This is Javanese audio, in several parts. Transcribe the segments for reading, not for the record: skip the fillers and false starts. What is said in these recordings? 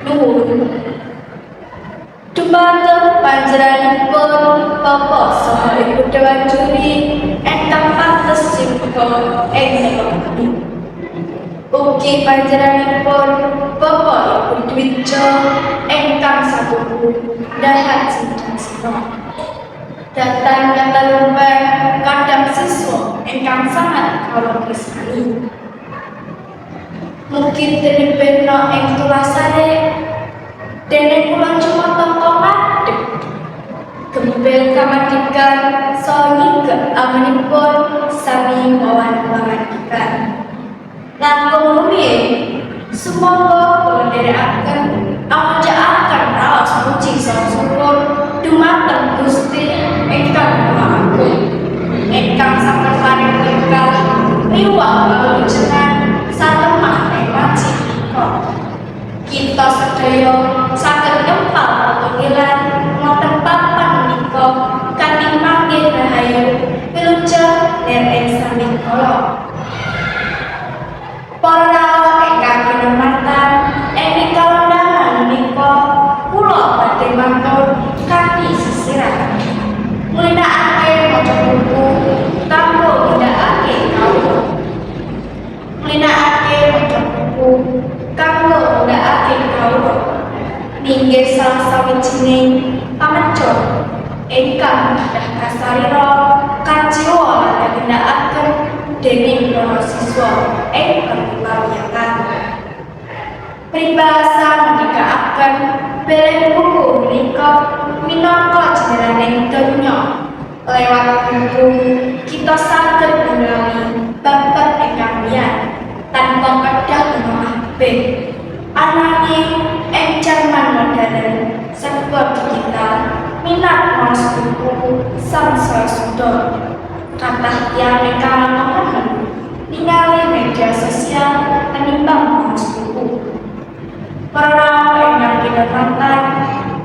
Nuhun. Dumateng panjenenganipun Bapak saha Ibu Dewan Juri ingkang pantes siputa ing negeri. Ugi panjenenganipun Bapak Ibu Dwijo ingkang sapupu dahat Sidarsino. Datang katalumpen kadang siswa ingkang sangat kawula tresnani. Mugi tinipena ing tulasane dene kula cuma tonton madhep gembel kamardikan saha amanipun sami mawan pangandikan. Langkung rumiyin sumangga kula nderekaken amujaken raos puji saha syukur dumateng Gusti ingkang Maha Agung ingkang sampun paring berkah miwah pawujudan satemah ing wanci menika. Kita sedaya saged nyempal panggilan wonten papan menika kanthi manggih rahayu wilujeng ing sami kala. Para ingkang kinurmatan ing kalendhangan menika kula badhe matur kanthi sisiran. Mulinakake maca buku kanggo nindakake kawula. Mulinakake maca buku kanggo nindakake kawula. Ninggih salah sawijining pameco ingkang kedah kasarira kajiwa lan nindakaken dening para siswa ing perkuliahan. Pribahasa nindakaken bilih buku menika minangka jendelaning donya. Lewat buku kita saged ningali bab-bab ingkang liyan tanpa kedah menolak ananging ing jaman modern serba digital minat maos buku sangsaya suda. Kathah tiyang ingkang langkung ningali media sosial tinimbang maos buku. Para ingkang kinurmatan,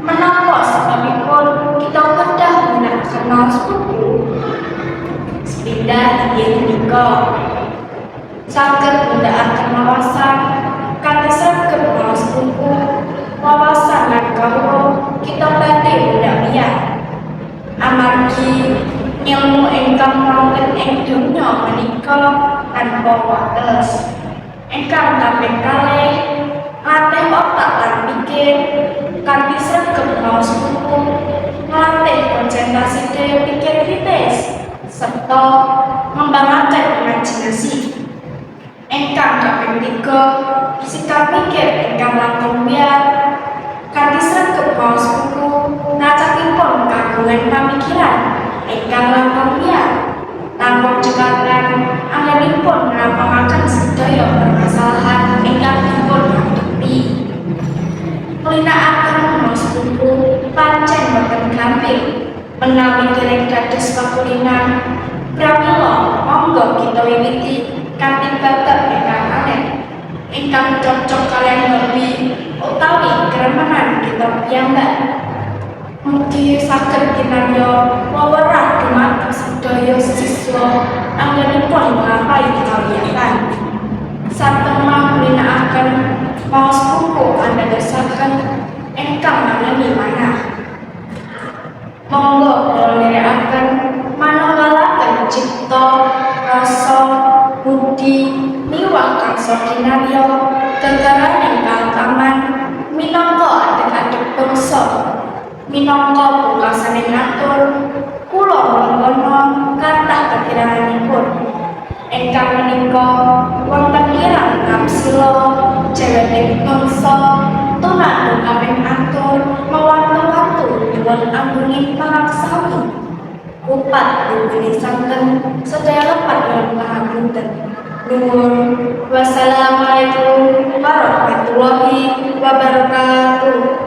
menapa sebabipun kita kedah gunakaken maos buku? Sepindah inggih punika saged nindakaken wawasan kanthi sregep maos buku. Wawasan lan kawula kita badhe ndamiyan amargi ilmu ingkang wonten ing donya menika tanpa wates. Ingkang kaping kalih latih otak lan pikir kanthi sregep maos buku, nglatih konsentrasi daya pikir kritis serta ngembangaken imajinasi. Ingkang kaping tiga sikap pikir ingkang langkung wiyar kanthi sregep maos buku ngacakipun kagungan pamikiran ingkang langkung wiyar langkung cekatan anggenipun ngrampungaken sedaya permasalahan ingkang dipun hadapi. Mulinakaken maos buku pancen boten gampil menawi dereng dados pakulinan. Pramila monggo kita wiwiti kanthi bab-bab ingkang aneh ingkang cocok kaliyan hobi utawi keremenan kita piyambak. Mugi saged kinarya wewenang dumateng sedaya siswa anggenipun nglampahi kawiyatan. Satemah mulinakaken maos buku andadosaken ingkang manani manah. Monggo kula nderekaken manunggalaken cipta, rasa, budi, miwah kangsa kinarya gegaraning kautaman minangka adeg-adeg bangsa. Minangka pungkasaning ngatur kula mengkono kathah kekiranganipun ingkang menika wonten kirang kapsila jawaning bangsa tunanung kaping atur mawantu-wantu nyuwun angguning pangaksawi upat dipilih santen sedaya lepat nyuwun pangapunten. Nuwun. Wassalamualaikum warahmatullahi wabarakatuh.